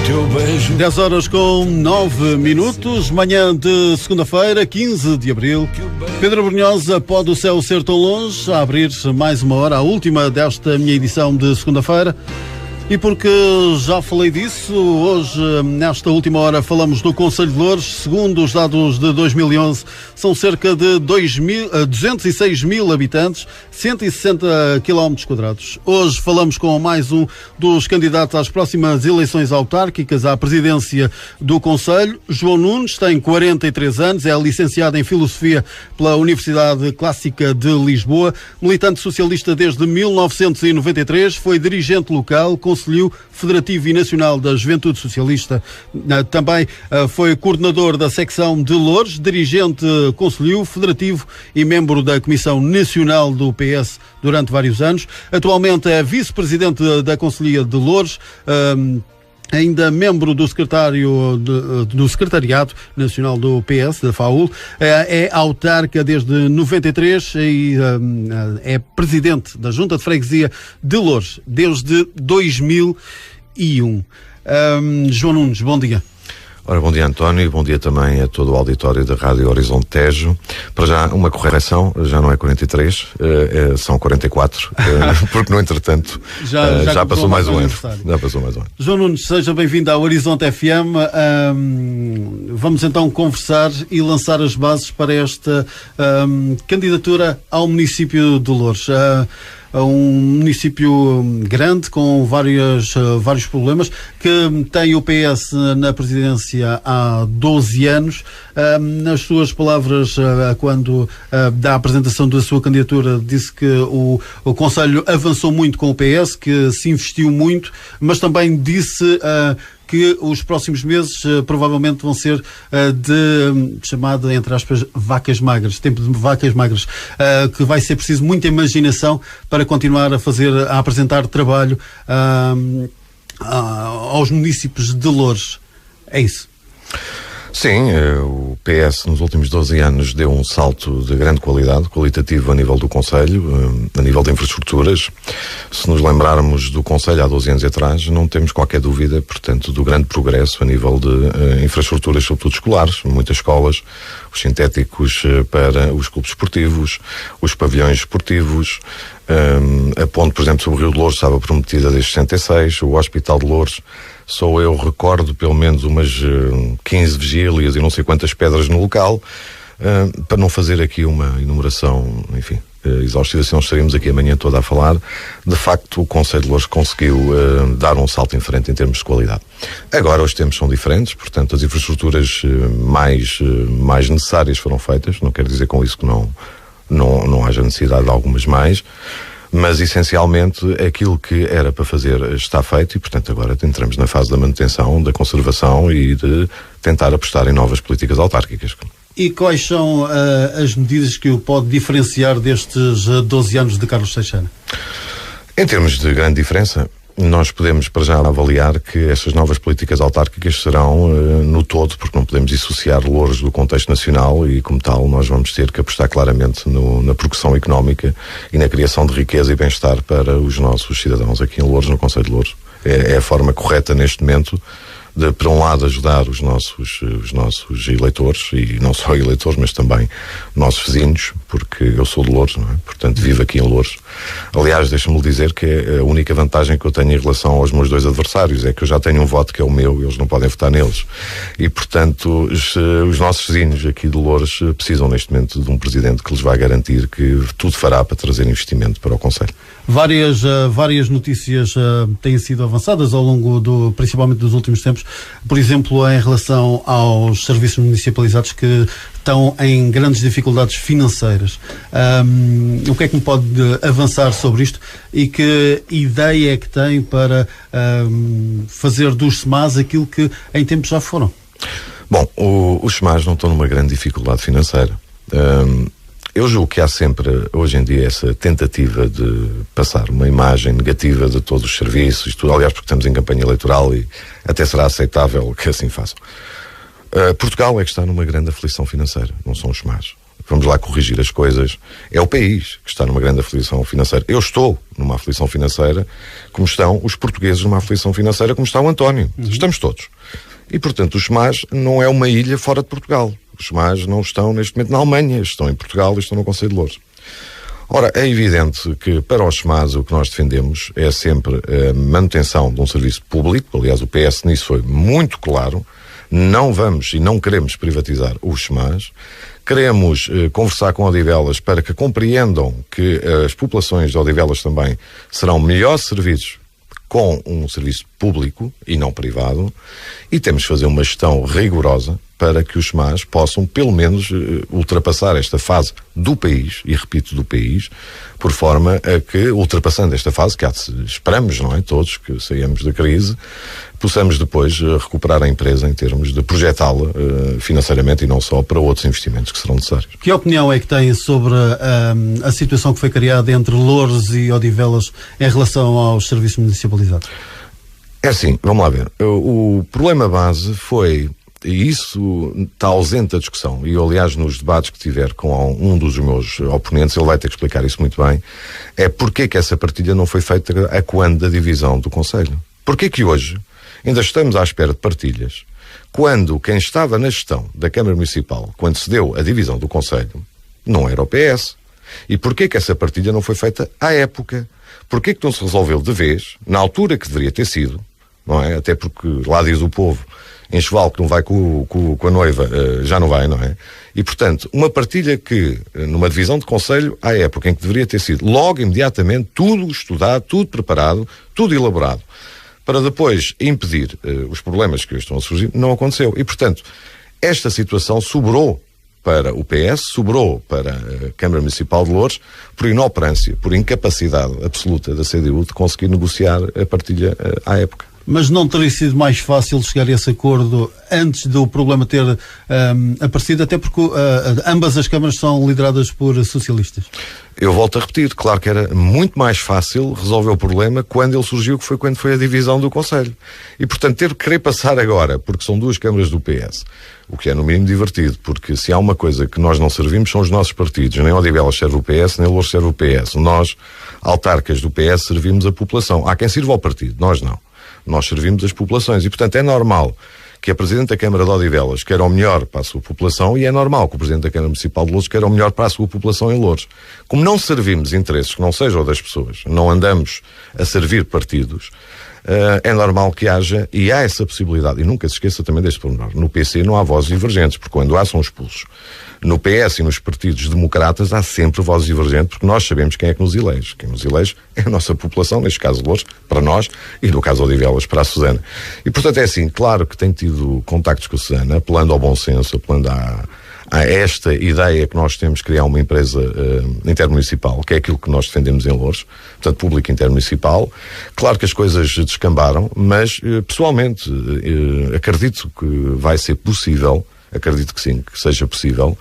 teu beijo. 10 horas com 9 minutos, manhã de segunda-feira, 15 de abril. Pedro Brunhosa, pode o céu ser tão longe? A abrir mais uma hora, a última desta minha edição de segunda-feira. E porque já falei disso, hoje, nesta última hora, falamos do Concelho de Loures. Segundo os dados de 2011, são cerca de 206 mil habitantes, 160 km². Hoje falamos com mais um dos candidatos às próximas eleições autárquicas à presidência do Concelho. João Nunes tem 43 anos, é licenciado em Filosofia pela Universidade Clássica de Lisboa, militante socialista desde 1993, foi dirigente local, Conselho Federativo e Nacional da Juventude Socialista. Também foi coordenador da secção de Loures, dirigente Conselho Federativo e membro da Comissão Nacional do PS durante vários anos. Atualmente é vice-presidente da Conselhia de Loures, ainda membro do Secretariado Nacional do PS, da FAUL, é autarca desde 93 e é presidente da Junta de Freguesia de Loures desde 2001. João Nunes, bom dia. Ora, bom dia, António, e bom dia também a todo o auditório da Rádio Horizonte Tejo. Para já, uma correção, já não é 43, são 44, porque no entretanto já passou mais um ano. Já passou mais um ano. João Nunes, seja bem-vindo ao Horizonte FM. Vamos então conversar e lançar as bases para esta candidatura ao município de Loures. Um município grande, com vários problemas, que tem o PS na presidência há 12 anos. Nas suas palavras, quando da apresentação da sua candidatura, disse que o Concelho avançou muito com o PS, que se investiu muito, mas também disse que os próximos meses provavelmente vão ser de chamado, entre aspas, vacas magras, tempo de vacas magras, que vai ser preciso muita imaginação para continuar a apresentar trabalho aos municípios de Loures. É isso? Sim, o PS nos últimos 12 anos deu um salto de grande qualidade, qualitativo a nível do Concelho, a nível de infraestruturas. Se nos lembrarmos do Concelho há 12 anos atrás, não temos qualquer dúvida, portanto, do grande progresso a nível de infraestruturas, sobretudo escolares, muitas escolas, os sintéticos para os clubes esportivos, os pavilhões esportivos, a ponte, por exemplo, sobre o Rio de Loures estava prometida desde 66, o Hospital de Loures, só eu recordo pelo menos umas 15 vigílias e não sei quantas pedras no local, para não fazer aqui uma enumeração, enfim, exaustiva, senão estaríamos aqui a manhã toda a falar. De facto, o Concelho de Loures conseguiu dar um salto em frente em termos de qualidade. Agora os tempos são diferentes, portanto as infraestruturas mais necessárias foram feitas, não quero dizer com isso que não haja necessidade de algumas mais, mas essencialmente aquilo que era para fazer está feito e, portanto, agora entramos na fase da manutenção, da conservação e de tentar apostar em novas políticas autárquicas. E quais são as medidas que o pode diferenciar destes 12 anos de Carlos Seixana? Em termos de grande diferença, nós podemos para já avaliar que estas novas políticas autárquicas serão no todo, porque não podemos dissociar Loures do contexto nacional e, como tal, nós vamos ter que apostar claramente na progressão económica e na criação de riqueza e bem-estar para os nossos cidadãos aqui em Loures, no Concelho de Loures. É a forma correta neste momento de, por um lado, ajudar os nossos eleitores, e não só eleitores, mas também nossos vizinhos, porque eu sou de Loures, não é? Portanto, vivo aqui em Loures. Aliás, deixa-me dizer que é a única vantagem que eu tenho em relação aos meus dois adversários, é que eu já tenho um voto que é o meu e eles não podem votar neles. E, portanto, os nossos vizinhos aqui de Loures precisam neste momento de um presidente que lhes vai garantir que tudo fará para trazer investimento para o Concelho. Várias notícias têm sido avançadas ao longo principalmente dos últimos tempos, por exemplo, em relação aos serviços municipalizados que estão em grandes dificuldades financeiras. O que é que me pode avançar sobre isto e que ideia é que tem para fazer dos SEMAS aquilo que em tempos já foram? Bom, os SEMAS não estão numa grande dificuldade financeira. Eu julgo que há sempre, hoje em dia, essa tentativa de passar uma imagem negativa de todos os serviços, tudo, aliás, porque estamos em campanha eleitoral e até será aceitável que assim façam. Portugal é que está numa grande aflição financeira, não são os SEMAS. vamos lá corrigir as coisas, é o país que está numa grande aflição financeira. Eu estou numa aflição financeira, como estão os portugueses numa aflição financeira, como está o António. Estamos todos. E, portanto, os SMAs não é uma ilha fora de Portugal. Os SMAs não estão, neste momento, na Alemanha, estão em Portugal e estão no Conselho de Loures. Ora, é evidente que para os SMAs o que nós defendemos é sempre a manutenção de um serviço público. Aliás, o PS nisso foi muito claro. Não vamos e não queremos privatizar os SMAs. Queremos conversar com Odivelas para que compreendam que as populações de Odivelas também serão melhor servidos com um serviço público e não privado, e temos de fazer uma gestão rigorosa para que os SMAs possam, pelo menos, ultrapassar esta fase do país, e repito, do país, por forma a que, ultrapassando esta fase, que esperamos, não é, todos, que saímos da crise, possamos depois recuperar a empresa em termos de projetá-la financeiramente e não só para outros investimentos que serão necessários. Que opinião é que tem sobre a situação que foi criada entre Loures e Odivelas em relação aos serviços municipalizados? É assim, vamos lá ver. O problema base foi, e isso está ausente da discussão, e eu, aliás, nos debates que tiver com um dos meus oponentes, ele vai ter que explicar isso muito bem, é porque que essa partilha não foi feita a quando da divisão do Conselho. Porque que hoje ainda estamos à espera de partilhas, quando quem estava na gestão da Câmara Municipal, quando se deu a divisão do Conselho, não era o PS. E porquê que essa partilha não foi feita à época? Porquê que não se resolveu de vez, na altura que deveria ter sido, não é? Até porque lá diz o povo, enxoval que não vai com a noiva, já não vai, não é? E, portanto, uma partilha que, numa divisão de Conselho, à época em que deveria ter sido logo, imediatamente, tudo estudado, tudo preparado, tudo elaborado, para depois impedir os problemas que hoje estão a surgir, não aconteceu. E, portanto, esta situação sobrou para o PS, sobrou para a Câmara Municipal de Loures, por inoperância, por incapacidade absoluta da CDU de conseguir negociar a partilha à época. Mas não teria sido mais fácil chegar a esse acordo antes do problema ter aparecido, até porque ambas as câmaras são lideradas por socialistas? Eu volto a repetir, claro que era muito mais fácil resolver o problema quando ele surgiu, que foi quando foi a divisão do Conselho. E, portanto, ter que querer passar agora, porque são duas câmaras do PS, o que é no mínimo divertido, porque se há uma coisa que nós não servimos são os nossos partidos. Nem Odivelas serve o PS, nem Loures serve o PS. Nós, autarcas do PS, servimos a população. Há quem sirva ao partido, nós não. Nós servimos as populações e, portanto, é normal que a Presidente da Câmara de Odivelas queira o melhor para a sua população e é normal que o Presidente da Câmara Municipal de Loures queira o melhor para a sua população em Loures. Como não servimos interesses que não sejam das pessoas, não andamos a servir partidos, é normal que haja, e há essa possibilidade, e nunca se esqueça também deste pormenor, no PC não há vozes divergentes, porque quando há são expulsos. No PS e nos partidos democratas há sempre vozes divergentes, porque nós sabemos quem é que nos elege. Quem nos elege é a nossa população, neste caso de Loures, para nós, e no caso de Odivelas, para a Susana. E, portanto, é assim, claro que tenho tido contactos com a Susana, apelando ao bom senso, apelando a esta ideia que nós temos de criar uma empresa intermunicipal, que é aquilo que nós defendemos em Loures, portanto, público intermunicipal. Claro que as coisas descambaram, mas, pessoalmente, acredito que vai ser possível, acredito que sim, que seja possível,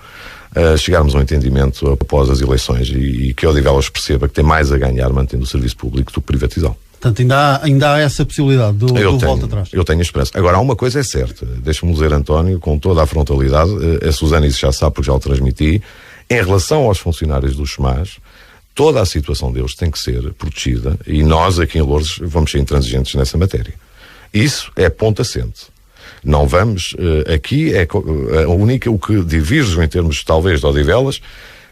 chegarmos a um entendimento após as eleições e que Odivelas perceba que tem mais a ganhar mantendo o serviço público do que privatizá-lo. Portanto, ainda há essa possibilidade do volta atrás. Eu tenho esperança. Agora, há uma coisa é certa, deixa-me dizer, António, com toda a frontalidade, a Susana isso já sabe porque já o transmiti, em relação aos funcionários dos SMAs, toda a situação deles tem que ser protegida e nós aqui em Loures vamos ser intransigentes nessa matéria. Isso é ponto assente. Não vamos, aqui é a única, o que diverge em termos talvez de Odivelas,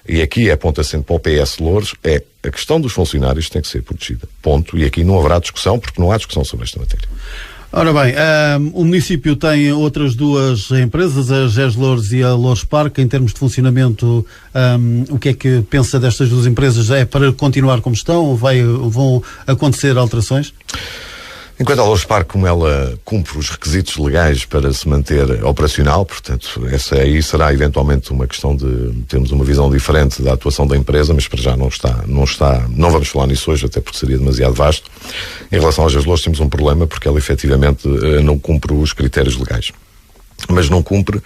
e aqui é ponto assente para o PS Loures, é a questão dos funcionários tem que ser protegida. Ponto. E aqui não haverá discussão, porque não há discussão sobre esta matéria. Ora bem, o município tem outras duas empresas, a GES Loures e a Loures Parque. Em termos de funcionamento, o que é que pensa destas duas empresas? É para continuar como estão ou vão acontecer alterações? Enquanto a Loures Parque, como ela cumpre os requisitos legais para se manter operacional, portanto, essa aí será eventualmente uma questão de termos uma visão diferente da atuação da empresa, mas para já não vamos falar nisso hoje, até porque seria demasiado vasto. Em relação às GES Loures temos um problema porque ela efetivamente não cumpre os critérios legais. Mas não cumpre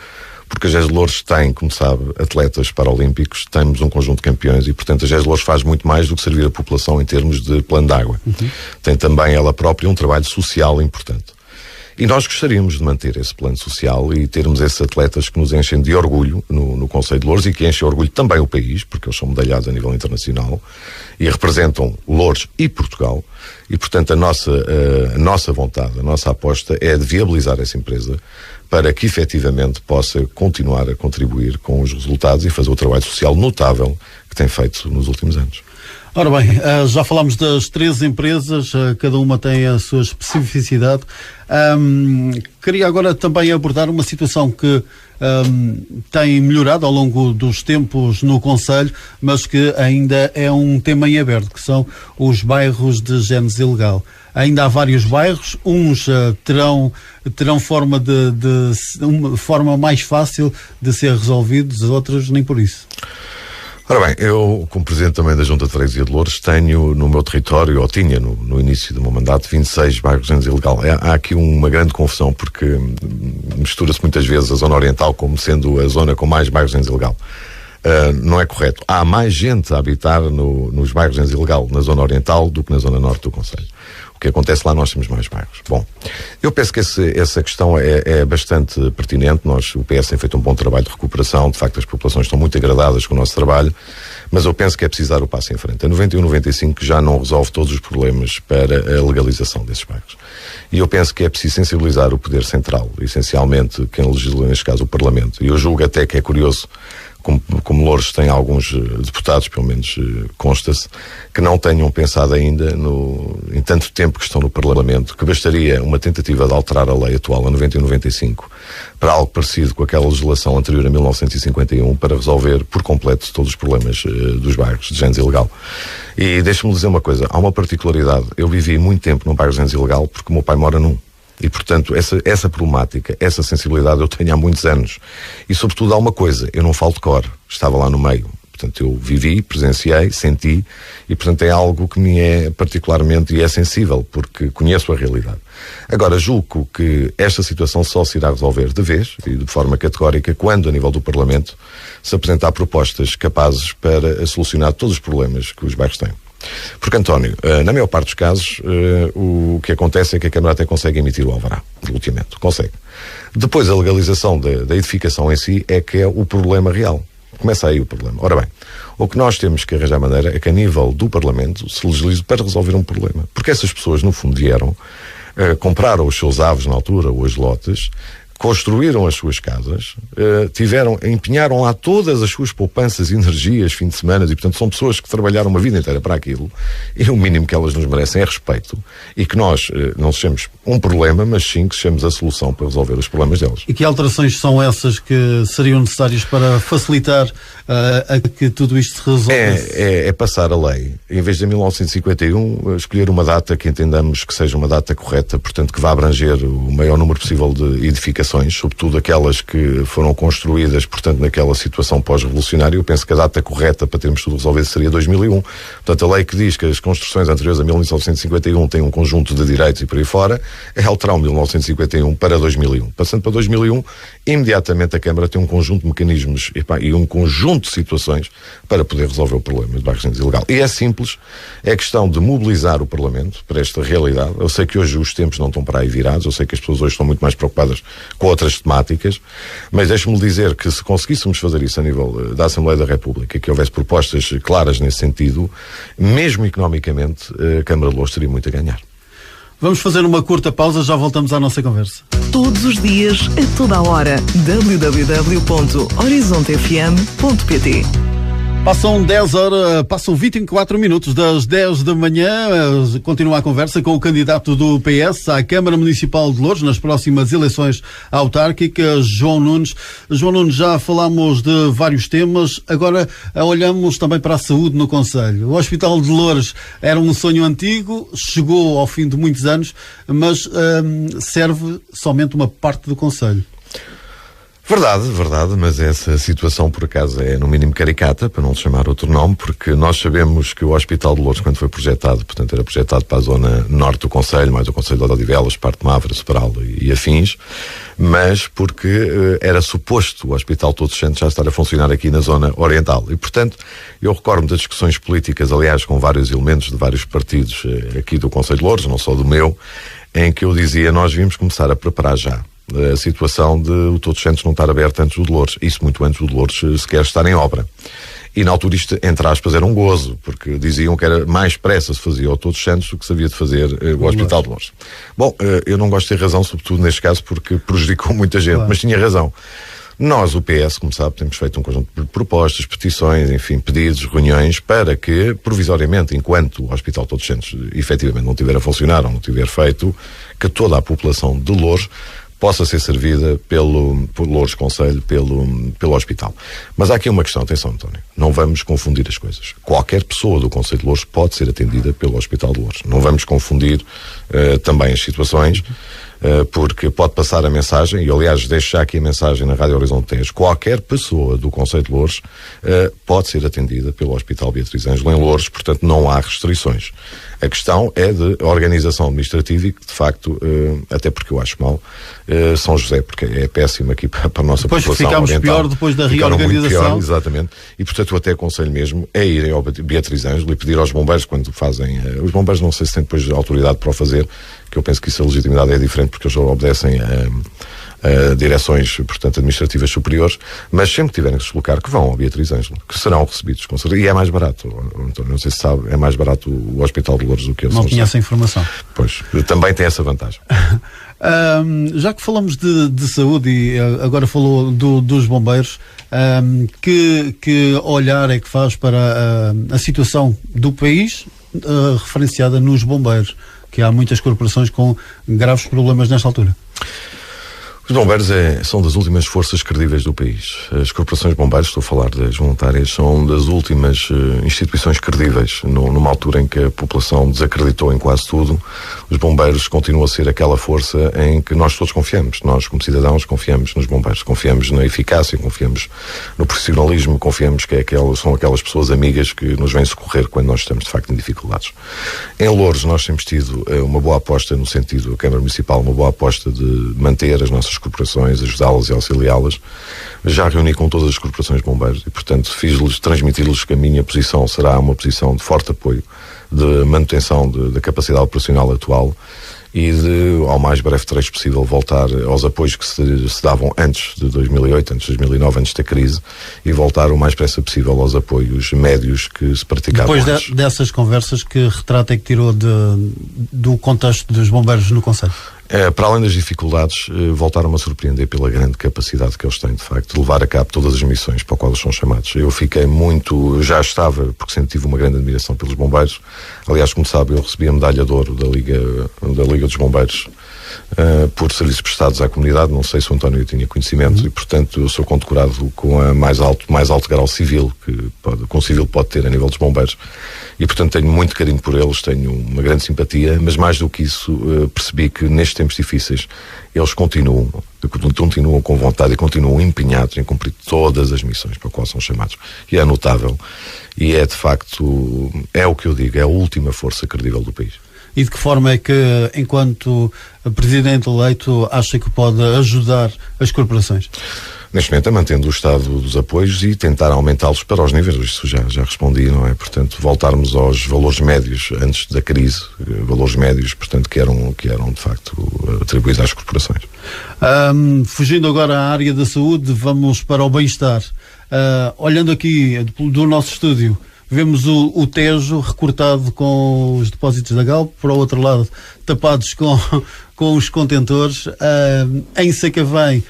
porque a GES Loures tem, como sabe, atletas paralímpicos, temos um conjunto de campeões e, portanto, a GES Loures faz muito mais do que servir a população em termos de plano de água. Tem também ela própria um trabalho social importante. E nós gostaríamos de manter esse plano social e termos esses atletas que nos enchem de orgulho no Concelho de Loures e que enchem orgulho também o país, porque eles são medalhados a nível internacional e representam Loures e Portugal. E, portanto, a nossa vontade, a nossa aposta é de viabilizar essa empresa para que efetivamente possa continuar a contribuir com os resultados e fazer o trabalho social notável que tem feito nos últimos anos. Ora bem, já falámos das 3 empresas, cada uma tem a sua especificidade. Queria agora também abordar uma situação que tem melhorado ao longo dos tempos no Concelho, mas que ainda é um tema em aberto, que são os bairros de génese ilegal. Ainda há vários bairros, uns terão forma uma forma mais fácil de ser resolvidos, outros nem por isso. Ora bem, eu, como Presidente também da Junta de Freguesia de Loures, tenho no meu território, ou tinha no início do meu mandato, 26 bairros de génese ilegal. Há aqui uma grande confusão, porque mistura-se muitas vezes a zona oriental como sendo a zona com mais bairros de génese ilegal. Não é correto. Há mais gente a habitar nos bairros de génese ilegal na zona oriental do que na zona norte do concelho. O que acontece lá, nós temos mais bairros. Bom, eu penso que essa questão é bastante pertinente. O PS tem feito um bom trabalho de recuperação. De facto, as populações estão muito agradadas com o nosso trabalho, mas eu penso que é preciso dar o passo em frente. A 91-95 já não resolve todos os problemas para a legalização desses bairros. E eu penso que é preciso sensibilizar o Poder Central, essencialmente quem legisla, neste caso, o Parlamento. E eu julgo até que é curioso, como Loures tem alguns deputados, pelo menos consta-se, que não tenham pensado ainda em tanto tempo que estão no Parlamento, que bastaria uma tentativa de alterar a lei atual, a 91-95, para algo parecido com aquela legislação anterior a 1951, para resolver por completo todos os problemas dos bairros de génese ilegal. E deixe-me dizer uma coisa, há uma particularidade. Eu vivi muito tempo num bairro de génese ilegal porque o meu pai mora num. E, portanto, essa problemática, essa sensibilidade eu tenho há muitos anos. E, sobretudo, há uma coisa, eu não falo de cor, estava lá no meio. Portanto, eu vivi, presenciei, senti, e, portanto, é algo que me é particularmente e é sensível, porque conheço a realidade. Agora, julgo que esta situação só se irá resolver de vez, e de forma categórica, quando, a nível do Parlamento, se apresentar propostas capazes para solucionar todos os problemas que os bairros têm. Porque, António, na maior parte dos casos, o que acontece é que a Câmara até consegue emitir o alvará de loteamento. Consegue. Depois, a legalização da edificação em si é que é o problema real. Começa aí o problema. Ora bem, o que nós temos que arranjar maneira é que, a nível do Parlamento, se legisle para resolver um problema. Porque essas pessoas, no fundo, vieram, compraram os seus aves na altura, ou as lotes, construíram as suas casas, empenharam lá todas as suas poupanças, energias, fim de semana, e portanto são pessoas que trabalharam uma vida inteira para aquilo, e o mínimo que elas nos merecem é respeito, e que nós não sejamos um problema, mas sim que sejamos a solução para resolver os problemas delas. E que alterações são essas que seriam necessárias para facilitar a que tudo isto se resolvesse? É passar a lei. Em vez de 1951, escolher uma data que entendamos que seja uma data correta, portanto que vá abranger o maior número possível de edificações, sobretudo aquelas que foram construídas, portanto, naquela situação pós-revolucionária. Eu penso que a data correta para termos tudo resolvido seria 2001. Portanto, a lei que diz que as construções anteriores a 1951 têm um conjunto de direitos e por aí fora, é alterar o 1951 para 2001. Passando para 2001, imediatamente a Câmara tem um conjunto de mecanismos e um conjunto de situações para poder resolver o problema de bairros de génese ilegal. E é simples, é questão de mobilizar o Parlamento para esta realidade. Eu sei que hoje os tempos não estão para aí virados, eu sei que as pessoas hoje estão muito mais preocupadas com outras temáticas, mas deixe-me dizer que se conseguíssemos fazer isso a nível da Assembleia da República, que houvesse propostas claras nesse sentido, mesmo economicamente, a Câmara de Loures teria muito a ganhar. Vamos fazer uma curta pausa, já voltamos à nossa conversa. Todos os dias, a toda a hora. www.horizontefm.pt. Passam 24 minutos das 10 da manhã. Continua a conversa com o candidato do PS à Câmara Municipal de Loures nas próximas eleições autárquicas, João Nunes. João Nunes, já falámos de vários temas, agora olhamos também para a saúde no concelho. O Hospital de Loures era um sonho antigo, chegou ao fim de muitos anos, mas serve somente uma parte do concelho. Verdade, mas essa situação por acaso é no mínimo caricata, para não chamar outro nome, porque nós sabemos que o Hospital de Loures, quando foi projetado, portanto era projetado para a zona norte do concelho, mais o concelho de Odivelas, parte de Mafra, Sobral e afins, mas porque era suposto o Hospital Todos os Santos já estar a funcionar aqui na zona oriental. E, portanto, eu recordo das discussões políticas, aliás, com vários elementos de vários partidos aqui do Concelho de Loures, não só do meu, em que eu dizia, nós vimos começar a preparar já a situação de o Todos Santos não estar aberto antes do Dolores, isso muito antes do Dolores sequer estar em obra. E na altura isto, entre aspas, era um gozo, porque diziam que era mais pressa se fazia o Todos Santos do que se havia de fazer o Hospital de Loures. Bom, eu não gosto de ter razão, sobretudo neste caso, porque prejudicou muita gente, claro. Mas tinha razão. Nós, o PS, como sabe, temos feito um conjunto de propostas, petições, enfim, pedidos, reuniões, para que, provisoriamente, enquanto o Hospital Todos Santos efetivamente não estiver a funcionar ou não tiver feito, que toda a população de Loures possa ser servida pelo Loures Conselho, pelo hospital. Mas há aqui uma questão, atenção, António, não vamos confundir as coisas. Qualquer pessoa do Conselho de Loures pode ser atendida pelo Hospital de Loures. Não vamos confundir também as situações, porque pode passar a mensagem, e aliás deixo já aqui a mensagem na Rádio Horizonte Tejo, qualquer pessoa do Conselho de Loures pode ser atendida pelo Hospital Beatriz Ângelo em Loures, portanto não há restrições. A questão é de organização administrativa e que, de facto, até porque eu acho mal, São José, porque é péssimo aqui para a nossa população oriental. Depois ficámos pior depois da reorganização. Pior, exatamente. E, portanto, eu até aconselho mesmo a irem ao Beatriz Ângelo e pedir aos bombeiros quando fazem... os bombeiros não sei se têm depois autoridade para o fazer, que eu penso que isso a legitimidade é diferente porque eles obedecem a direções, portanto, administrativas superiores, mas sempre que tiverem que se deslocar, que vão ao Beatriz Ângelo, que serão recebidos com certeza. E é mais barato, António, não sei se sabe, é mais barato o Hospital de Loures do que a São José. Não tinha essa informação. Pois, também tem essa vantagem. Já que falamos de saúde e agora falou dos bombeiros, que olhar é que faz para a situação do país referenciada nos bombeiros, que há muitas corporações com graves problemas nesta altura? Os bombeiros são das últimas forças credíveis do país. As corporações de bombeiros, estou a falar das voluntárias, são das últimas instituições credíveis. Numa altura em que a população desacreditou em quase tudo, os bombeiros continuam a ser aquela força em que nós todos confiamos. Nós, como cidadãos, confiamos nos bombeiros. Confiamos na eficácia, confiamos no profissionalismo, confiamos que são aquelas pessoas amigas que nos vêm socorrer quando nós estamos, de facto, em dificuldades. Em Loures, nós temos tido uma boa aposta no sentido, a Câmara Municipal, uma boa aposta de manter as nossas corporações, ajudá-las e auxiliá-las. Já reuni com todas as corporações de bombeiros e, portanto, transmitir-lhes que a minha posição será uma posição de forte apoio, de manutenção da capacidade operacional atual e de, ao mais breve trecho possível, voltar aos apoios que se davam antes de 2008, antes de 2009, antes da crise, e voltar o mais depressa possível aos apoios médios que se praticavam depois antes. Dessas conversas, que retrato é que tirou do contexto dos bombeiros no Conselho? Para além das dificuldades, voltaram-me a surpreender pela grande capacidade que eles têm, de facto, de levar a cabo todas as missões para as quais eles são chamados. Eu fiquei já estava, porque sempre tive uma grande admiração pelos bombeiros. Aliás, como sabe, eu recebi a medalha de ouro da Liga dos Bombeiros por serviços prestados à comunidade. Não sei se o António tinha conhecimento e, portanto, eu sou condecorado com a mais alto grau civil que um civil pode ter a nível dos bombeiros. E, portanto, tenho muito carinho por eles, tenho uma grande simpatia, mas mais do que isso, percebi que nestes tempos difíceis eles continuam com vontade e continuam empenhados em cumprir todas as missões para as quais são chamados. E é notável. E é, de facto, é o que eu digo, é a última força credível do país. E de que forma é que, enquanto Presidente eleito, acha que pode ajudar as corporações? Neste momento é mantendo o estado dos apoios e tentar aumentá-los para os níveis, isso já respondi, não é? Portanto, voltarmos aos valores médios antes da crise, valores médios, portanto, que eram de facto atribuídos às corporações. Fugindo agora à área da saúde, vamos para o bem-estar. Olhando aqui do nosso estúdio, vemos o Tejo recortado com os depósitos da Galp, para o outro lado tapados com os contentores. Em Sacavém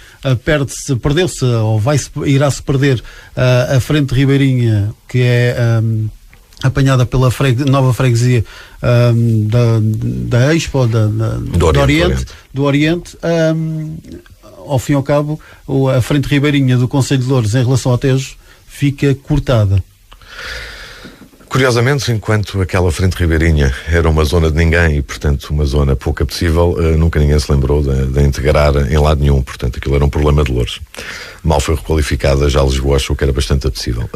perdeu-se ou irá-se perder a frente de Ribeirinha, que é apanhada pela nova freguesia da Expo do Oriente. Ao fim e ao cabo, a frente de Ribeirinha do Conselho de Loures em relação ao Tejo fica cortada. Curiosamente, enquanto aquela frente ribeirinha era uma zona de ninguém e, portanto, uma zona pouco apetecível, nunca ninguém se lembrou de integrar em lado nenhum. Portanto, aquilo era um problema de Loures. Mal foi requalificada, já Lisboa achou que era bastante apetecível.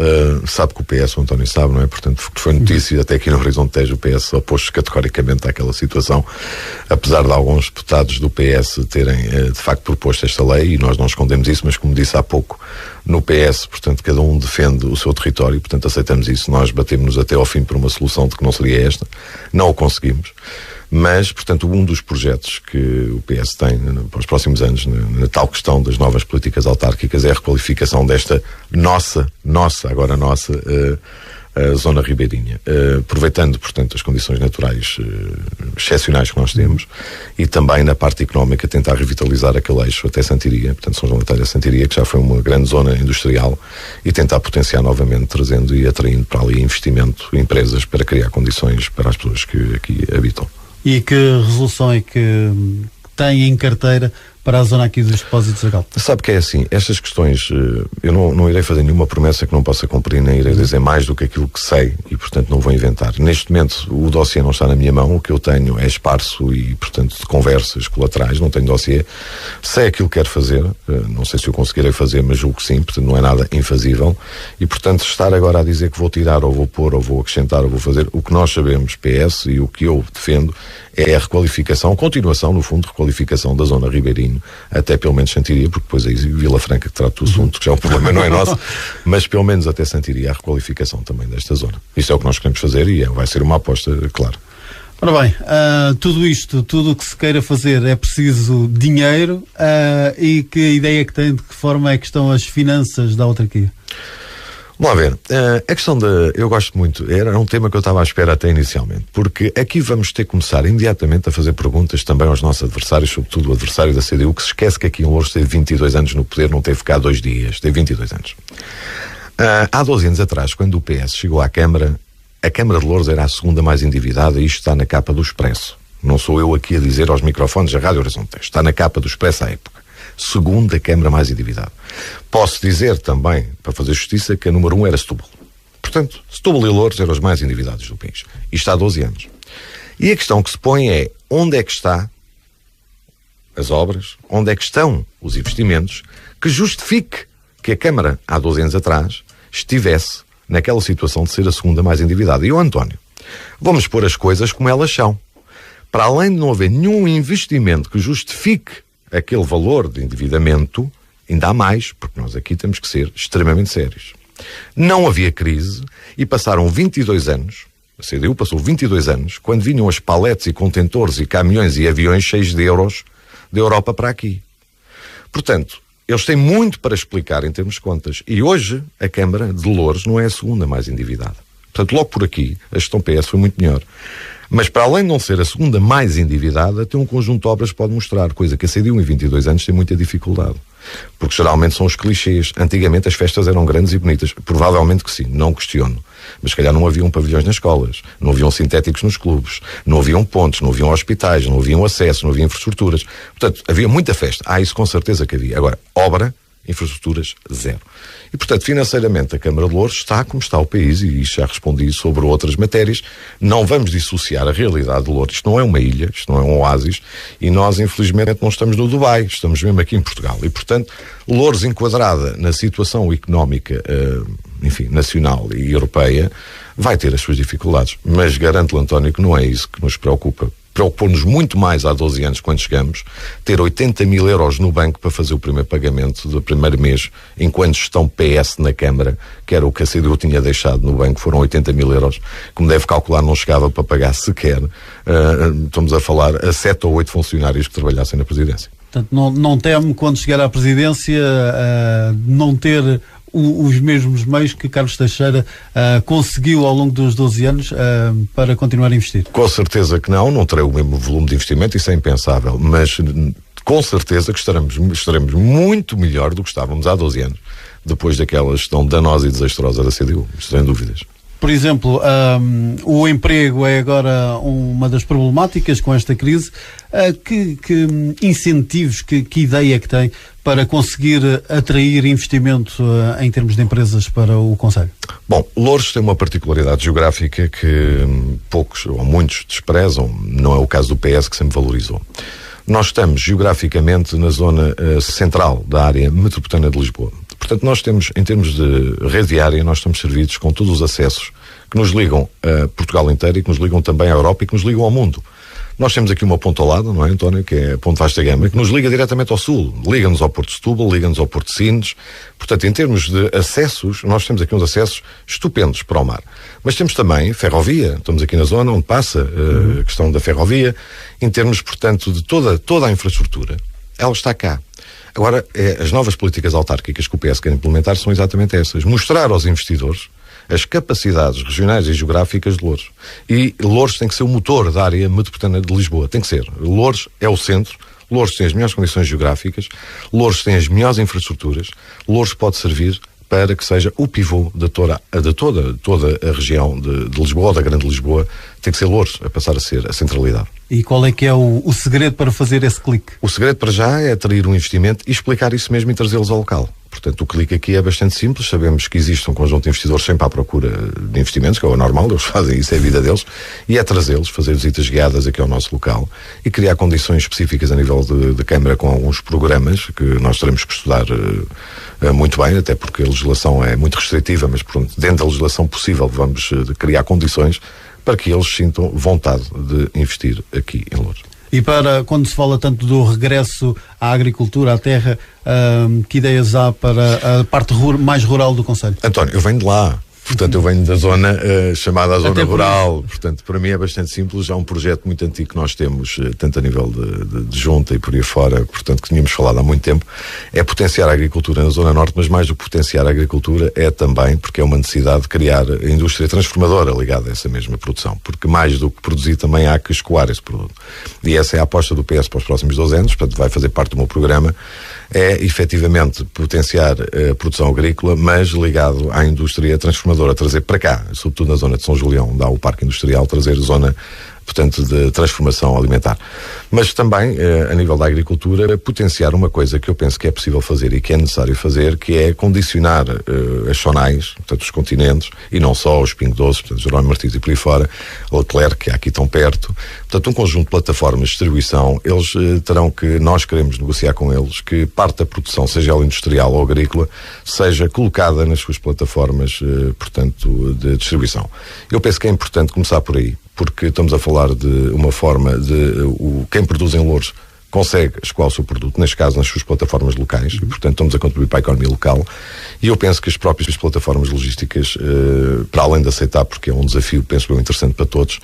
Sabe que o PS, o António sabe, não é? Portanto, foi notícia até aqui no Horizonte Tejo, o PS opôs-se categoricamente àquela situação, apesar de alguns deputados do PS terem, de facto, proposto esta lei, e nós não escondemos isso, mas como disse há pouco, no PS, portanto, cada um defende o seu território, portanto, aceitamos isso. Nós batemos-nos até ao fim por uma solução de que não seria esta. Não o conseguimos. Mas, portanto, um dos projetos que o PS tem para os próximos anos, na tal questão das novas políticas autárquicas, é a requalificação desta nossa zona ribeirinha, aproveitando, portanto, as condições naturais excepcionais que nós temos, e também na parte económica tentar revitalizar aquele eixo até Santiria, portanto São João da Telha Santiria, que já foi uma grande zona industrial, e tentar potenciar novamente, trazendo e atraindo para ali investimento, empresas, para criar condições para as pessoas que aqui habitam. E que resolução é que tem em carteira para a zona aqui dos depósitos da Galp? Sabe que é assim, estas questões, eu não irei fazer nenhuma promessa que não possa cumprir, nem irei dizer mais do que aquilo que sei, e portanto não vou inventar. Neste momento o dossiê não está na minha mão, o que eu tenho é esparso e portanto de conversas colaterais, não tenho dossiê. Sei aquilo que quero fazer, não sei se eu conseguirei fazer, mas julgo que sim, portanto não é nada infazível, e portanto estar agora a dizer que vou tirar, ou vou pôr, ou vou acrescentar, ou vou fazer, o que nós sabemos, PS, e o que eu defendo, é a requalificação, continuação, no fundo, requalificação da zona ribeirinho, até pelo menos Santiria, porque depois aí Vila Franca que trata do assunto, que já é um problema, não é nosso, mas pelo menos até Santiria, a requalificação também desta zona. Isso é o que nós queremos fazer e vai ser uma aposta, claro. Ora bem, tudo o que se queira fazer é preciso dinheiro, e que ideia que tem, de que forma é que estão as finanças da autarquia? Vamos lá ver, a questão eu gosto muito, era um tema que eu estava à espera até inicialmente, porque aqui vamos ter que começar imediatamente a fazer perguntas também aos nossos adversários, sobretudo o adversário da CDU, que se esquece que aqui em Loures teve 22 anos no poder, não teve cá 2 dias, teve 22 anos. Há 12 anos atrás, quando o PS chegou à Câmara, a Câmara de Loures era a segunda mais endividada, e isto está na capa do Expresso. Não sou eu aqui a dizer aos microfones da Rádio Horizonte, está na capa do Expresso à época. Segunda Câmara mais endividada. Posso dizer também, para fazer justiça, que a número 1 era Setúbal. Portanto, Setúbal e Loures eram os mais endividados do país. Isto há 12 anos. E a questão que se põe é, onde é que está as obras, onde é que estão os investimentos que justifique que a Câmara, há 12 anos atrás, estivesse naquela situação de ser a segunda mais endividada. E o António, vamos pôr as coisas como elas são. Para além de não haver nenhum investimento que justifique aquele valor de endividamento, ainda há mais, porque nós aqui temos que ser extremamente sérios. Não havia crise e passaram 22 anos, a CDU passou 22 anos, quando vinham as paletes e contentores e caminhões e aviões cheios de euros da Europa para aqui. Portanto, eles têm muito para explicar em termos de contas. E hoje a Câmara de Loures não é a segunda mais endividada. Portanto, logo por aqui, a gestão PS foi muito melhor. Mas para além de não ser a segunda mais endividada, tem um conjunto de obras que pode mostrar, coisa que a CDU em 22 anos tem muita dificuldade. Porque geralmente são os clichês. Antigamente as festas eram grandes e bonitas. Provavelmente que sim, não questiono. Mas se calhar não haviam pavilhões nas escolas, não haviam sintéticos nos clubes, não haviam pontes, não haviam hospitais, não haviam acessos, não havia infraestruturas. Portanto, havia muita festa. Isso com certeza que havia. Agora, obra, infraestruturas, zero. E, portanto, financeiramente a Câmara de Loures está como está o país, e já respondi sobre outras matérias. Não vamos dissociar a realidade de Loures. Isto não é uma ilha, isto não é um oásis, e nós, infelizmente, não estamos no Dubai, estamos mesmo aqui em Portugal. E, portanto, Loures enquadrada na situação económica, nacional e europeia, vai ter as suas dificuldades. Mas garanto-lhe, António, que não é isso que nos preocupa. Preocupou-nos muito mais há 12 anos, quando chegamos, ter 80 mil euros no banco para fazer o primeiro pagamento do primeiro mês, enquanto gestão PS na Câmara, que era o que a CDU tinha deixado no banco, foram 80 mil euros. Como deve calcular, não chegava para pagar sequer. Estamos a falar a 7 ou 8 funcionários que trabalhassem na presidência. Portanto, não teme, quando chegar à presidência, não ter os mesmos meios que Carlos Teixeira conseguiu ao longo dos 12 anos para continuar a investir? Com certeza que não terei o mesmo volume de investimento, isso é impensável, mas com certeza que estaremos muito melhor do que estávamos há 12 anos, depois daquela gestão danosa e desastrosa da CDU, sem dúvidas. Por exemplo, o emprego é agora uma das problemáticas com esta crise. Que incentivos, que ideia que tem para conseguir atrair investimento em termos de empresas para o concelho? Bom, Loures tem uma particularidade geográfica que poucos ou muitos desprezam, não é o caso do PS, que sempre valorizou. Nós estamos geograficamente na zona central da área metropolitana de Lisboa. Portanto, nós temos, em termos de rede viária, nós estamos servidos com todos os acessos que nos ligam a Portugal inteiro e que nos ligam também à Europa e que nos ligam ao mundo. Nós temos aqui uma ponta ao lado, não é, António, que é a Ponte Vasta Gama, que nos liga diretamente ao sul, liga-nos ao Porto de Setúbal, liga-nos ao Porto de Sines. Portanto, em termos de acessos, nós temos aqui uns acessos estupendos para o mar. Mas temos também ferrovia, estamos aqui na zona onde passa a questão da ferrovia. Em termos, portanto, de toda a infraestrutura, ela está cá. Agora, as novas políticas autárquicas que o PS quer implementar são exatamente essas. Mostrar aos investidores as capacidades regionais e geográficas de Loures. E Loures tem que ser o motor da área metropolitana de Lisboa. Tem que ser. Loures é o centro. Loures tem as melhores condições geográficas. Loures tem as melhores infraestruturas. Loures pode servir para que seja o pivô de toda a região de Lisboa, ou da Grande Lisboa. Tem que ser Loures a passar a ser a centralidade. E qual é que é o segredo para fazer esse clique? O segredo para já é atrair um investimento e explicar isso mesmo e trazê-los ao local. Portanto, o clique aqui é bastante simples. Sabemos que existe um conjunto de investidores sempre à procura de investimentos, que é o normal, eles fazem isso, é a vida deles, e é trazê-los, fazer visitas guiadas aqui ao nosso local e criar condições específicas a nível de Câmara com alguns programas que nós teremos que estudar muito bem, até porque a legislação é muito restritiva, mas pronto, dentro da legislação possível vamos criar condições para que eles sintam vontade de investir aqui em Loures. E para, quando se fala tanto do regresso à agricultura, à terra, que ideias há para a parte mais rural do concelho? António, eu venho de lá. Portanto, eu venho da zona chamada a zona rural. Portanto, para mim é bastante simples. Há um projeto muito antigo que nós temos, tanto a nível de junta e por aí fora, portanto, que tínhamos falado há muito tempo, é potenciar a agricultura na zona norte, mas mais do que potenciar a agricultura é também, porque é uma necessidade de criar a indústria transformadora ligada a essa mesma produção. Porque mais do que produzir também há que escoar esse produto. E essa é a aposta do PS para os próximos 12 anos, portanto, vai fazer parte do meu programa, é efetivamente potenciar a produção agrícola, mas ligado à indústria transformadora, trazer para cá, sobretudo na zona de São Julião, onde há o Parque Industrial, trazer zona, portanto, de transformação alimentar. Mas também, a nível da agricultura, potenciar uma coisa que eu penso que é possível fazer e que é necessário fazer, que é condicionar as zonais, portanto, os continentes, e não só os Pingo Doce, portanto, Jerónimo Martins e por aí fora, Leclerc, que há aqui tão perto. Portanto, um conjunto de plataformas de distribuição, eles terão que, nós queremos negociar com eles, que parte da produção, seja ela industrial ou agrícola, seja colocada nas suas plataformas, portanto, de distribuição. Eu penso que é importante começar por aí, porque estamos a falar de uma forma de quem produz em Loures consegue escoar o seu produto, neste caso nas suas plataformas locais, e portanto estamos a contribuir para a economia local, e eu penso que as próprias plataformas logísticas, para além de aceitar, porque é um desafio, penso eu, interessante para todos,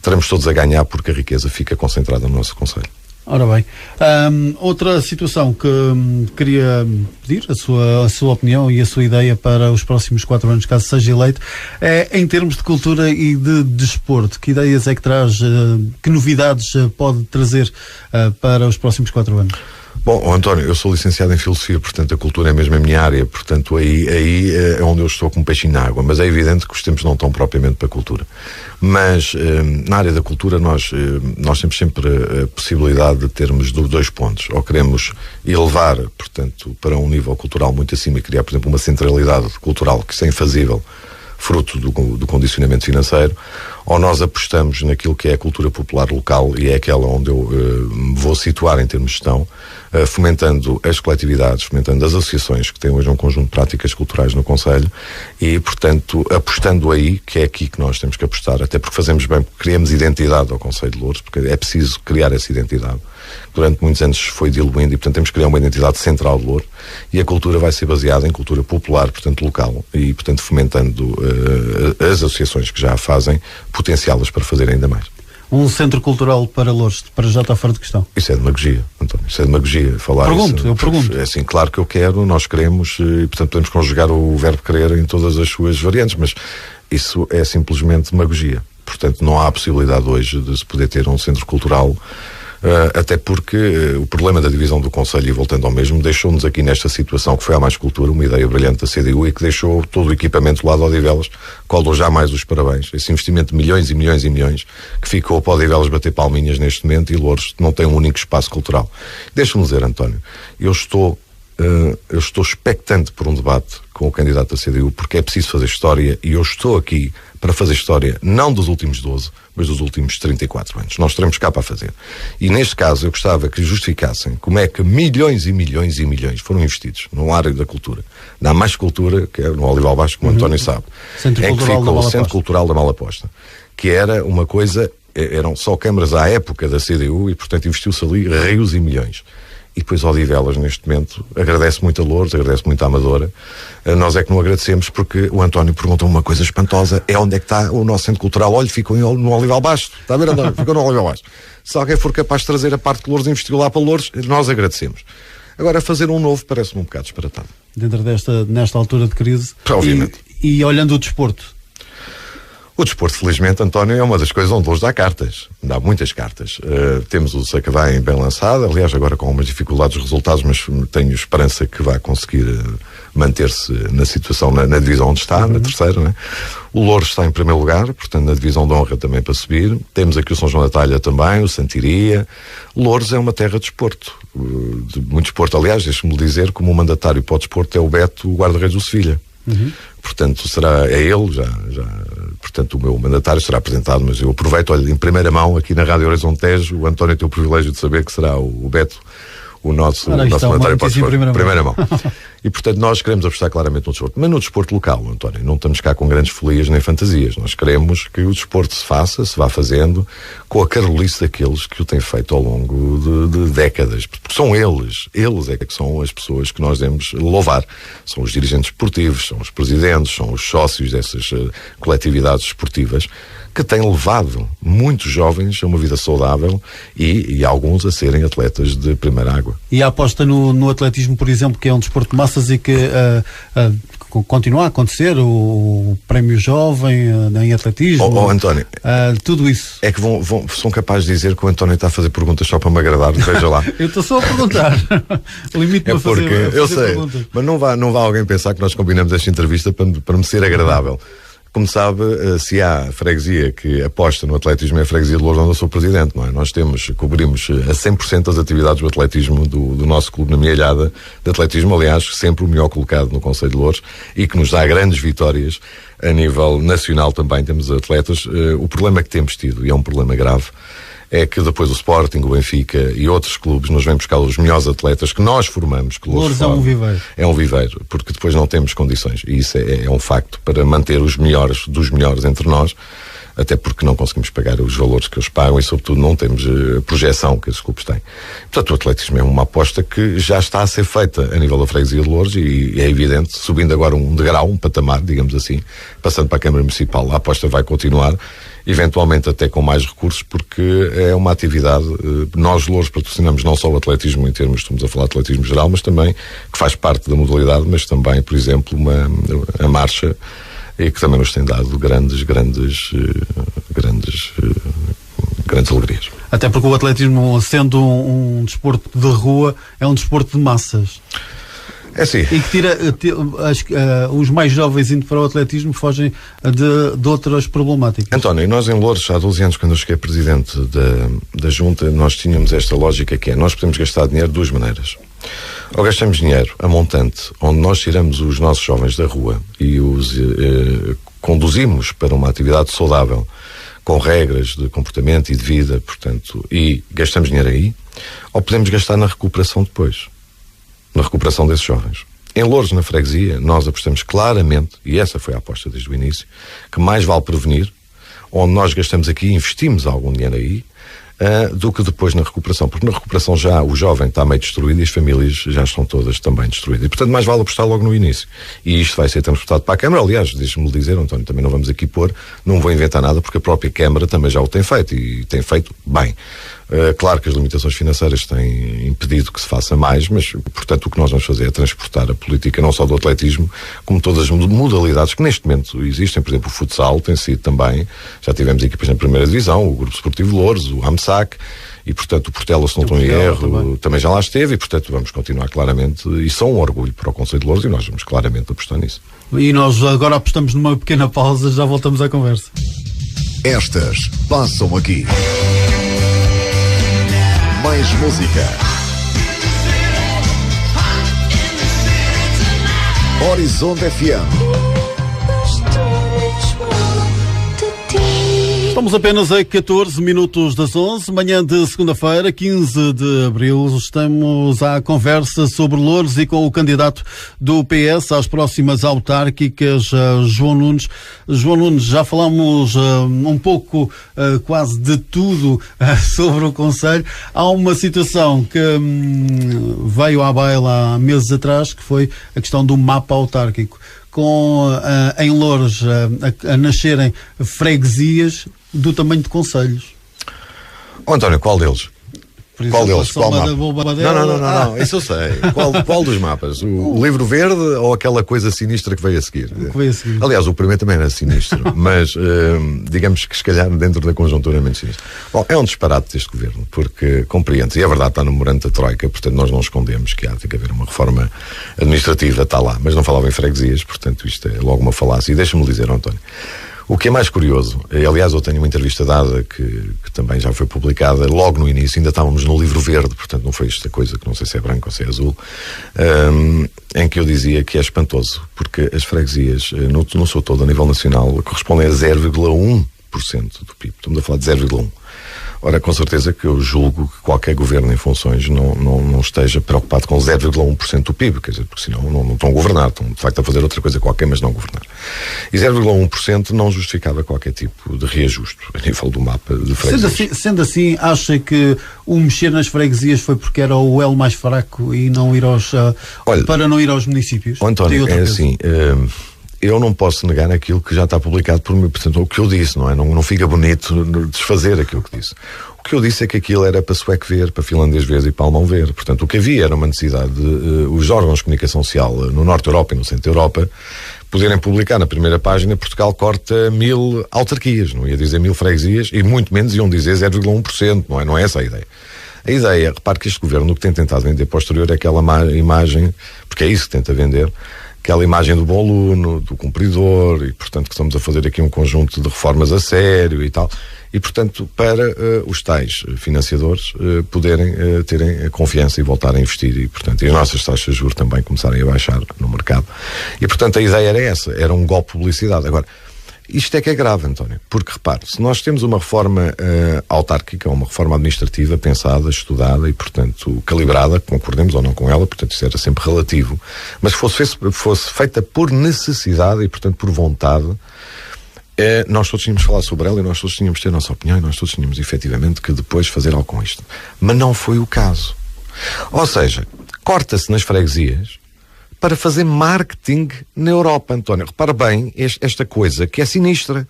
teremos todos a ganhar porque a riqueza fica concentrada no nosso concelho. Ora bem, outra situação que queria pedir a sua opinião e a sua ideia para os próximos 4 anos, caso seja eleito, é em termos de cultura e de desporto. Que ideias é que traz, que novidades pode trazer para os próximos 4 anos? Bom, António, eu sou licenciado em Filosofia, portanto a cultura é mesmo a minha área, portanto aí é onde eu estou com um peixinho na água, mas é evidente que os tempos não estão propriamente para a cultura. Mas na área da cultura nós temos sempre a possibilidade de termos 2 pontos. Ou queremos elevar, portanto, para um nível cultural muito acima e criar, por exemplo, uma centralidade cultural que é infazível, fruto do condicionamento financeiro, ou nós apostamos naquilo que é a cultura popular local e é aquela onde eu me vou situar em termos de gestão, fomentando as coletividades, fomentando as associações que têm hoje um conjunto de práticas culturais no concelho e, portanto, apostando aí, que é aqui que nós temos que apostar, até porque fazemos bem, porque criamos identidade ao concelho de Loures, porque é preciso criar essa identidade. Durante muitos anos foi diluindo e, portanto, temos que criar uma identidade central de Loures e a cultura vai ser baseada em cultura popular, portanto, local e, portanto, fomentando as associações que já a fazem, potenciá-las para fazer ainda mais. Um centro cultural para Loures, para já está fora de questão. Isso é demagogia, António, isso é demagogia. Falar eu pergunto. É assim, claro que eu quero, nós queremos e, portanto, podemos conjugar o verbo querer em todas as suas variantes, mas isso é simplesmente demagogia. Portanto, não há possibilidade hoje de se poder ter um centro cultural, até porque o problema da divisão do concelho, e voltando ao mesmo, deixou-nos aqui nesta situação que foi a Mais Cultura, uma ideia brilhante da CDU e que deixou todo o equipamento lá de Odivelas, qual dou jamais os parabéns. Esse investimento de milhões e milhões e milhões que ficou para Odivelas bater palminhas neste momento e Loures não tem um único espaço cultural. Deixa-me dizer, António, eu estou expectante por um debate com o candidato da CDU, porque é preciso fazer história e eu estou aqui para fazer história, não dos últimos 12, mas dos últimos 34 anos. Nós teremos cá para fazer. E neste caso eu gostava que justificassem como é que milhões e milhões e milhões foram investidos no área da cultura. Na Mais Cultura, que é no Olival Baixo, como o António sabe. Centro é que Cultural ficou da o Centro Cultural da Malaposta, que era uma coisa eram só câmaras à época da CDU e, portanto, investiu-se ali rios e milhões. E depois Odivelas, neste momento, agradece muito a Loures, agradece muito à Amadora. Nós é que não agradecemos porque o António perguntou uma coisa espantosa: é onde é que está o nosso centro cultural? Olha, ficou no Olival Baixo. Está a ver, António? Ficou no Olival Baixo. Se alguém for capaz de trazer a parte que Loures investiu lá para Loures, nós agradecemos. Agora, fazer um novo parece-me um bocado disparatado. Nesta altura de crise. Obviamente. E olhando o desporto. O desporto, felizmente, António, é uma das coisas onde hoje dá cartas. Dá muitas cartas. Temos o Sacavém bem lançado, aliás, agora com algumas dificuldades dos resultados, mas tenho esperança que vai conseguir manter-se na situação, na divisão onde está, na terceira, né? O Loures está em primeiro lugar, portanto, na divisão de honra também para subir. Temos aqui o São João da Talha também, o Santiria. Loures é uma terra de desporto. De muito desporto. Aliás, deixe-me dizer, como o mandatário para o desporto é o Beto, o guarda-redes do Sevilha. Portanto, é ele, portanto, o meu mandatário será apresentado, mas eu aproveito, olha, em primeira mão, aqui na Rádio Horizonte Tejo, o António tem o privilégio de saber que será o Beto, o nosso mandatário para o desporto. Primeira mão. E, portanto, nós queremos apostar claramente no desporto. Mas no desporto local, António, não estamos cá com grandes folias nem fantasias. Nós queremos que o desporto se vá fazendo com a carolice daqueles que o têm feito ao longo de décadas. Porque são eles é que são as pessoas que nós devemos louvar. São os dirigentes esportivos, são os presidentes, são os sócios dessas coletividades esportivas que têm levado muitos jovens a uma vida saudável e alguns a serem atletas de primeira água. E a aposta no atletismo, por exemplo, que é um desporto de massas e que continua a acontecer, o prémio jovem em atletismo, António, tudo isso. É que são capazes de dizer que o António está a fazer perguntas só para me agradar, veja lá. Eu estou só a perguntar. Limite-me a fazer eu sei, perguntas. mas não vá alguém pensar que nós combinamos esta entrevista para me ser agradável. Como sabe, se há freguesia que aposta no atletismo, é a freguesia de Loures, onde eu sou presidente, não é? Nós cobrimos a 100% das atividades do atletismo do nosso clube na Mielhada de atletismo, aliás, sempre o melhor colocado no concelho de Loures e que nos dá grandes vitórias a nível nacional também. Temos atletas. O problema que temos tido, e é um problema grave, é que depois o Sporting, o Benfica e outros clubes nos vêm buscar os melhores atletas que nós formamos. Que Loures é um viveiro. É um viveiro, porque depois não temos condições. E isso é um facto para manter os melhores dos melhores entre nós, até porque não conseguimos pagar os valores que eles pagam e, sobretudo, não temos a projeção que esses clubes têm. Portanto, o atletismo é uma aposta que já está a ser feita a nível da freguesia de Loures e é evidente, subindo agora um degrau, um patamar, digamos assim, passando para a Câmara Municipal, a aposta vai continuar, eventualmente até com mais recursos, porque é uma atividade, nós Loures patrocinamos não só o atletismo em termos, estamos a falar de atletismo geral, mas também, que faz parte da modalidade, mas também, por exemplo, a marcha, e que também nos tem dado grandes alegrias. Até porque o atletismo, sendo um desporto de rua, é um desporto de massas. É sim. E que os mais jovens indo para o atletismo fogem de outras problemáticas. António, nós em Loures, há 12 anos, quando eu cheguei presidente da Junta, nós tínhamos esta lógica que é, nós podemos gastar dinheiro de duas maneiras. Ou gastamos dinheiro a montante, onde nós tiramos os nossos jovens da rua e os conduzimos para uma atividade saudável, com regras de comportamento e de vida, portanto, e gastamos dinheiro aí, ou podemos gastar na recuperação depois, na recuperação desses jovens. Em Loures, na freguesia, nós apostamos claramente, e essa foi a aposta desde o início, que mais vale prevenir, onde nós gastamos aqui e investimos algum dinheiro aí, do que depois na recuperação, porque na recuperação já o jovem está meio destruído e as famílias já estão todas também destruídas, e portanto mais vale apostar logo no início, e isto vai ser transportado para a Câmara. Aliás, deixe-me dizer, António, também não vamos aqui não vou inventar nada, porque a própria Câmara também já o tem feito, e tem feito bem. Claro que as limitações financeiras têm impedido que se faça mais, mas, portanto, o que nós vamos fazer é transportar a política não só do atletismo, como todas as modalidades que neste momento existem. Por exemplo, o futsal tem sido também, já tivemos equipas na primeira divisão, o Grupo Esportivo Loures, o AMSAC, e, portanto, o Portela, se não estou em erro, também já lá esteve, e, portanto, vamos continuar claramente, e são um orgulho para o concelho de Loures, e nós vamos claramente apostar nisso. E nós agora apostamos numa pequena pausa, já voltamos à conversa. Estas passam aqui. Mais música. Horizonte FM. Estamos apenas a 14 minutos das 11, manhã de segunda-feira, 15 de abril. Estamos à conversa sobre Loures e com o candidato do PS às próximas autárquicas, João Nunes. João Nunes, já falámos um pouco, quase de tudo sobre o concelho. Há uma situação que veio à baila há meses atrás, que foi a questão do mapa autárquico. Com em Loures a nascerem freguesias do tamanho de concelhos. António, qual deles? Qual deles? Qual mapa? Não, isso eu sei. Qual dos mapas? O livro verde ou aquela coisa sinistra que veio a seguir? Aliás, o primeiro também era sinistro, mas digamos que se calhar dentro da conjuntura é menos sinistro. Bom, é um disparate deste governo, porque compreende, e é verdade, está no memorando da Troika, portanto nós não escondemos que há de haver uma reforma administrativa, está lá, mas não falava em freguesias, portanto isto é logo uma falácia. E deixa-me dizer, António, o que é mais curioso, aliás eu tenho uma entrevista dada que também já foi publicada logo no início, ainda estávamos no livro verde, portanto não foi esta coisa que não sei se é branco ou se é azul, em que eu dizia que é espantoso, porque as freguesias, no seu todo a nível nacional, correspondem a 0,1% do PIB, estamos a falar de 0,1%. Ora, com certeza que eu julgo que qualquer governo em funções não esteja preocupado com 0,1% do PIB, quer dizer, porque senão não estão a governar, estão de facto a fazer outra coisa qualquer, mas não governar. E 0,1% não justificava qualquer tipo de reajuste a nível do mapa de freguesias. Sendo assim, acha que o mexer nas freguesias foi porque era o elo mais fraco e não ir para não ir aos municípios? António, é assim... eu não posso negar aquilo que já está publicado por mim, portanto, o que eu disse, não é? Não fica bonito desfazer aquilo que disse. O que eu disse é que aquilo era para sueco ver, para finlandês ver e para alemão ver. Portanto, o que havia era uma necessidade de os órgãos de comunicação social no Norte da Europa e no Centro da Europa poderem publicar na primeira página Portugal corta 1000 autarquias, não ia dizer 1000 freguesias, e muito menos iam dizer 0,1%, não é? Não é essa a ideia. A ideia, repare que este governo o que tem tentado vender para o exterior é aquela imagem, porque é isso que tenta vender, aquela imagem do bom aluno, do cumpridor, e portanto que estamos a fazer aqui um conjunto de reformas a sério e tal, e portanto para os tais financiadores poderem terem a confiança e voltar a investir, e portanto e as nossas taxas de juros também começarem a baixar no mercado, e portanto a ideia era essa, era um golpe de publicidade. Agora, isto é que é grave, António, porque repare, se nós temos uma reforma autárquica, uma reforma administrativa pensada, estudada e, portanto, calibrada, concordemos ou não com ela, portanto, isso era sempre relativo, mas fosse feita por necessidade e, portanto, por vontade, nós todos tínhamos de falar sobre ela e nós todos tínhamos de ter a nossa opinião e nós todos tínhamos, efetivamente, que depois fazer algo com isto. Mas não foi o caso. Ou seja, corta-se nas freguesias para fazer marketing na Europa, António. Repara bem esta coisa que é sinistra.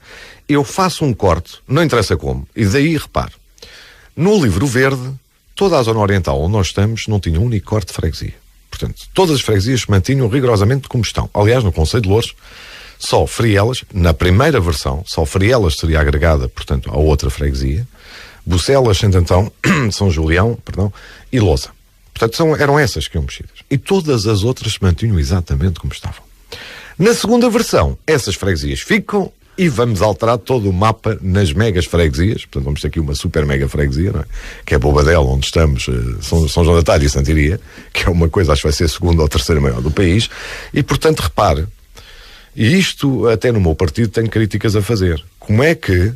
Eu faço um corte, não interessa como, e daí, repare, no livro verde, toda a zona oriental onde nós estamos não tinha um único corte de freguesia. Portanto, todas as freguesias se mantinham rigorosamente como estão. Aliás, no concelho de Loures, só Frielas, na primeira versão, só Frielas seria agregada, portanto, à outra freguesia, Bucelas, Santo Antão, São Julião, e Lousa. Portanto, eram essas que iam mexidas. E todas as outras se mantinham exatamente como estavam. Na segunda versão, essas freguesias ficam e vamos alterar todo o mapa nas megas freguesias. Portanto, vamos ter aqui uma super mega freguesia, não é? Que é Bobadela, onde estamos, São João da Talha e Santiria, que é uma coisa, acho que vai ser a segunda ou terceira maior do país. E, portanto, repare, e isto até no meu partido tenho críticas a fazer. Como é que...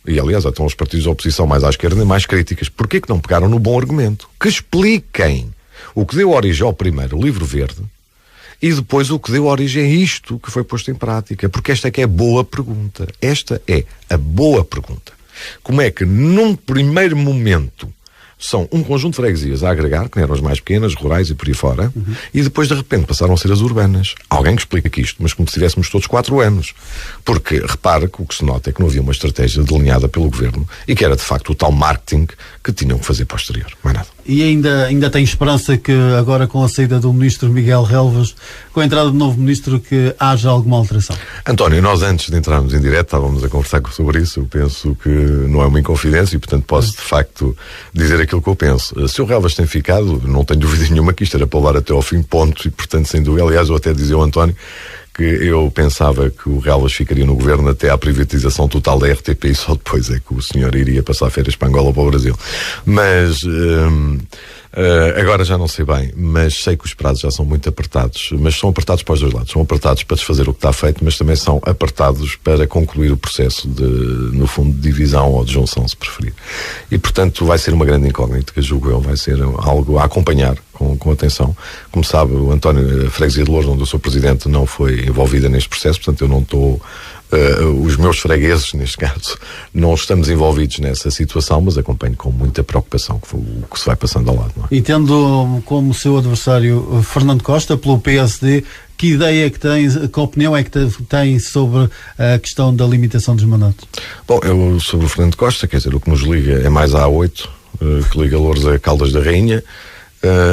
E, aliás, estão os partidos da oposição mais à esquerda e mais críticas. Porquê que não pegaram no bom argumento? Que expliquem o que deu origem ao primeiro livro verde e depois o que deu origem a isto que foi posto em prática. Porque esta é que é a boa pergunta. Esta é a boa pergunta. Como é que, num primeiro momento, são um conjunto de freguesias a agregar, que eram as mais pequenas, rurais e por aí fora, e depois de repente passaram a ser as urbanas. Alguém que explica que isto, mas como se tivéssemos todos 4 anos. Porque repara que o que se nota é que não havia uma estratégia delineada pelo governo e que era de facto o tal marketing que tinham que fazer para o exterior. Mais nada. E ainda tem esperança que agora com a saída do ministro Miguel Relvas, com a entrada do novo ministro, que haja alguma alteração? António, nós antes de entrarmos em direto estávamos a conversar sobre isso. Eu penso que não é uma inconfidência e portanto posso de facto dizer aquilo que eu penso. Se o Relvas tem ficado, não tenho dúvida nenhuma que isto era para levar até ao fim, ponto, e portanto sem dúvida, aliás eu até dizia ao António que eu pensava que o Relvas ficaria no governo até à privatização total da RTP e só depois é que o senhor iria passar férias para Angola ou para o Brasil. Mas Agora já não sei bem, mas sei que os prazos já são muito apertados, mas são apertados para os dois lados. São apertados para desfazer o que está feito, mas também são apertados para concluir o processo de, no fundo, de divisão ou de junção, se preferir. E, portanto, vai ser uma grande incógnita, que julgo eu, vai ser algo a acompanhar com atenção. Como sabe, o António, a Freguesia de Loures, onde eu sou presidente, não foi envolvida neste processo, portanto eu não estou... os meus fregueses, neste caso, não estamos envolvidos nessa situação, mas acompanho com muita preocupação o que se vai passando ao lado. Não é? E tendo como seu adversário Fernando Costa, pelo PSD, que ideia é que tem, que opinião é que tem sobre a questão da limitação dos mandatos? Bom, eu sobre o Fernando Costa, quer dizer, o que nos liga é mais a A8, que liga Loures a Caldas da Rainha.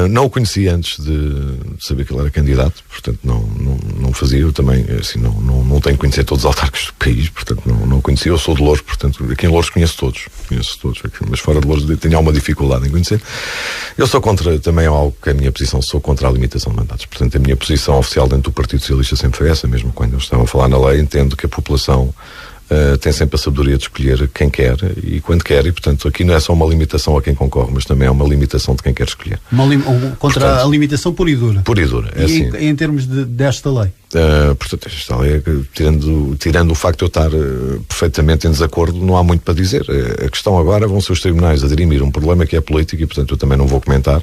Não o conhecia antes de saber que ele era candidato, portanto não fazia, eu também assim, não tenho que conhecer todos os autarcas do país, portanto não conhecia, eu sou de Loures, portanto aqui em Loures conheço todos, mas fora de Loures tenho alguma dificuldade em conhecer. Eu sou contra, também algo que a minha posição, sou contra a limitação de mandatos, portanto a minha posição oficial dentro do Partido Socialista sempre foi essa, mesmo quando eles estavam a falar na lei, entendo que a população tem sempre a sabedoria de escolher quem quer e quando quer, e portanto aqui não é só uma limitação a quem concorre, mas também é uma limitação de quem quer escolher. Contra portanto, a limitação pura e dura. Pura e dura, é assim. Em termos desta lei? Portanto, esta lei, tirando o facto de eu estar perfeitamente em desacordo, não há muito para dizer. A questão agora vão ser os tribunais a dirimir um problema que é político e portanto eu também não vou comentar,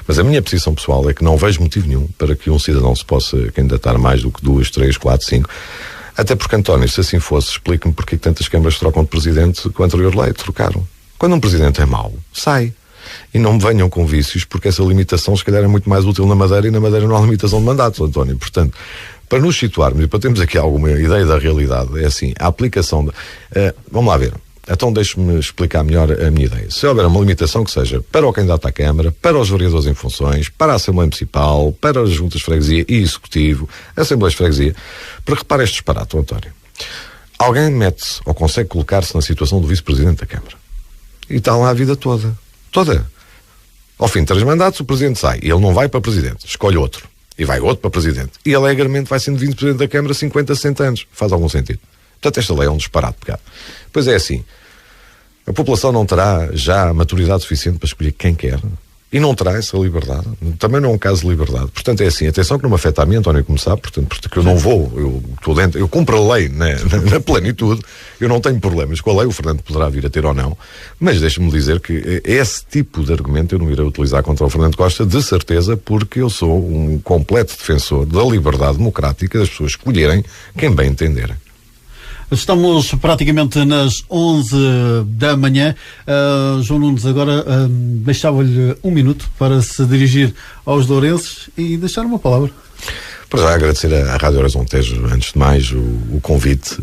mas a minha posição pessoal é que não vejo motivo nenhum para que um cidadão se possa candidatar mais do que 2, 3, 4, 5. Até porque, António, se assim fosse, explique-me porque tantas câmaras trocam de presidente com a anterior lei. Trocaram. Quando um presidente é mau, sai. E não me venham com vícios, porque essa limitação se calhar é muito mais útil na Madeira, e na Madeira não há limitação de mandatos, António. Portanto, para nos situarmos e para termos aqui alguma ideia da realidade, é assim, a aplicação... vamos lá ver. Então deixe-me explicar melhor a minha ideia. Se houver uma limitação que seja para o candidato à Câmara, para os vereadores em funções, para a Assembleia Municipal, para as juntas de freguesia e Executivo, Assembleias de freguesia, para reparar este disparate, António. Alguém mete-se ou consegue colocar-se na situação do vice-presidente da Câmara. E está lá a vida toda. Toda. Ao fim de 3 mandatos, o presidente sai. E ele não vai para presidente. Escolhe outro. E vai outro para presidente. E alegremente vai sendo vice-presidente da Câmara 50, 60 anos. Faz algum sentido. Portanto, esta lei é um disparate pegado. Pois é assim, a população não terá já maturidade suficiente para escolher quem quer e não terá essa liberdade. Também não é um caso de liberdade. Portanto, é assim, atenção que não me afeta a mim, António, como sabe, portanto, porque eu não vou, eu estou dentro, eu cumpro a lei na plenitude, eu não tenho problemas com a lei, o Fernando poderá vir a ter ou não, mas deixe-me dizer que esse tipo de argumento eu não irei utilizar contra o Fernando Costa, de certeza, porque eu sou um completo defensor da liberdade democrática das pessoas escolherem quem bem entenderem. Estamos praticamente nas 11 da manhã. João Nunes, agora deixava-lhe 1 minuto para se dirigir aos lourenses e deixar uma palavra. Para já agradecer à Rádio Horizontejo, antes de mais, o convite,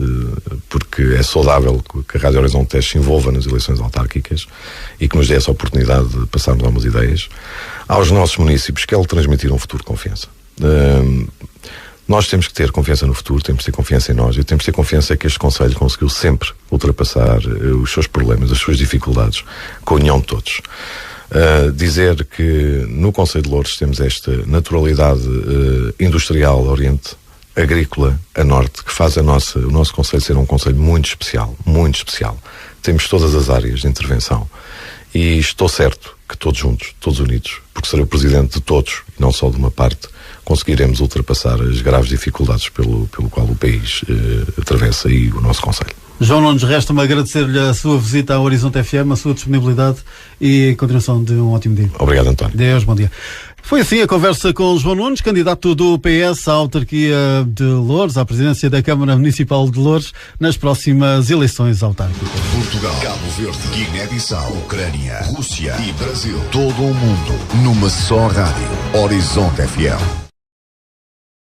porque é saudável que a Rádio Horizontejo se envolva nas eleições autárquicas e que nos dê essa oportunidade de passarmos algumas ideias aos nossos municípios, que é transmitir um futuro de confiança. Nós temos que ter confiança no futuro, temos que ter confiança em nós e temos que ter confiança que este Conselho conseguiu sempre ultrapassar os seus problemas, as suas dificuldades, com a união de todos. Dizer que no Conselho de Loures temos esta naturalidade industrial a oriente, agrícola a norte, que faz o nosso Conselho ser um Conselho muito especial, muito especial. Temos todas as áreas de intervenção e estou certo que todos juntos, todos unidos, porque serei o presidente de todos e não só de uma parte, conseguiremos ultrapassar as graves dificuldades pelo qual o país atravessa e o nosso Conselho. João Nunes, resta-me agradecer-lhe a sua visita ao Horizonte FM, a sua disponibilidade e a continuação de um ótimo dia. Obrigado, António. Deus, bom dia. Foi assim a conversa com João Nunes, candidato do PS à autarquia de Loures, à presidência da Câmara Municipal de Loures, nas próximas eleições autárquicas. Portugal, Cabo Verde, Guiné-Bissau, Ucrânia, Rússia e Brasil. Todo o mundo numa só rádio. Horizonte FM.